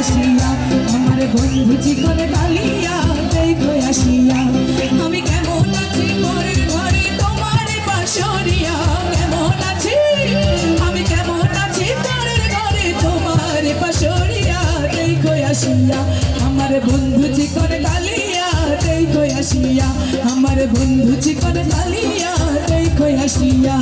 আসিয়া আমার বন্ধু চিকনে কালিয়া দেখো আসিয়া আমি কেমন আছি পরের ঘরে তোমার পাশরিয়া কেমন আছি আমি কেমন আছি পরের ঘরে তোমার পাশরিয়া দেখো আসিয়া আমার বন্ধু চিকনে কালিয়া দেখো আসিয়া আমার বন্ধু চিকনে কালিয়া দেখো আসিয়া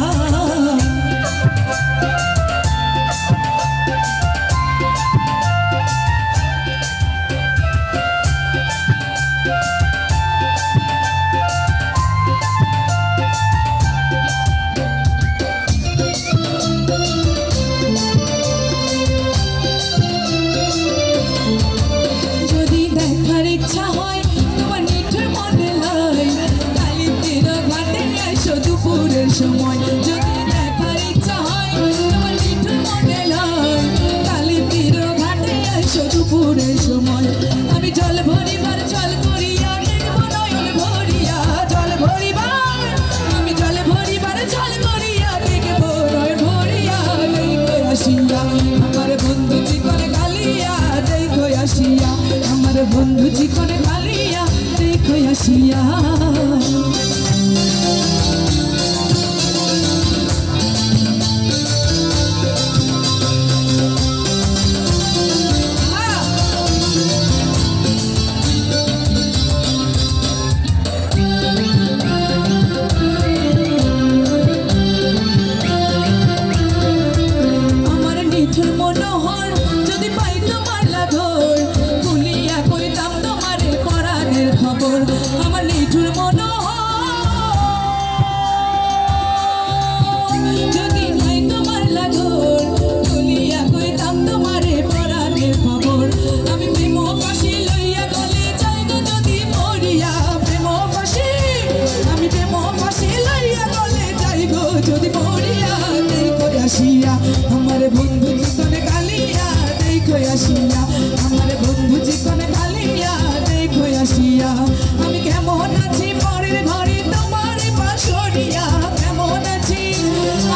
ইচ্ছা হয় তোমার নিঠুর মনে লাই কালী তীর ঘাটে এসো দুপুরের সময় যদি দেখার ইচ্ছা হয় তোমার নিঠুর মনে লাই কালী তীর ঘাটে এসো দুপুরের সময় আমি জল ভরিবার জল করিয়া দেখবো নয়ন ভরিয়া জল ভরিবার আমি জল ভরিবার জল করিয়া দেখবো নয়ন ভরিয়া দেখো আসিয়া আমার বন্ধু চিকনে কালিয়া দেখো আসিয়া আমার বন্ধু চিকনে কালিয়া দেখো আসিয়া আমার নিঠুর মনোহর যদি পাই তোমার লাগর ভুলিয়া কইতাম তোমারে পরাণের খবর আমার নিঠুর মনোহর যদি পাই তোমার লাগর ভুলিয়া কইতাম তোমারে পরাণের খবর আমি প্রেম ফাঁসি লইয়া গলে যাই গো যদি মরিয়া প্রেম ফাঁসি আমি প্রেম ফাঁসি লইয়া গলে যাই গো যদি মরিয়া দেখো আসিয়া আমার বন্ধু চিকনে কালিয়া দেখো আসিয়া আমার বন্ধু চিকনে কালিয়া দেখো আসিয়া আমি কেমন আছি পরের ঘরে তোমার পাশরিয়া কেমন আছি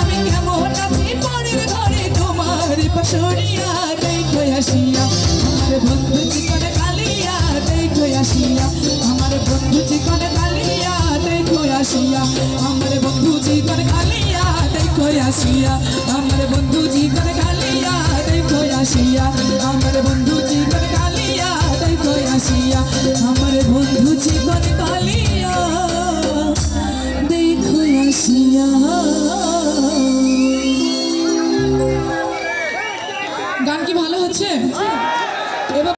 আমি কেমন আছি পরের ঘরে তোমার পাশরিয়া দেখো আসিয়া আমার বন্ধু চিকনে কালিয়া দেখো আসিয়া আমার বন্ধু চিকনে কালিয়া দেখো আসিয়া আমার বন্ধু চিকনে কালিয়া দেখো আসিয়া আমার বন্ধু চিকনে কালিয়া দেখো আসিয়া আমার বন্ধু চিকনে কালিয়া দেখো আসিয়া আমার বন্ধু চিকনে কালিয়া দেখো আসিয়া গান কি ভালো হচ্ছে?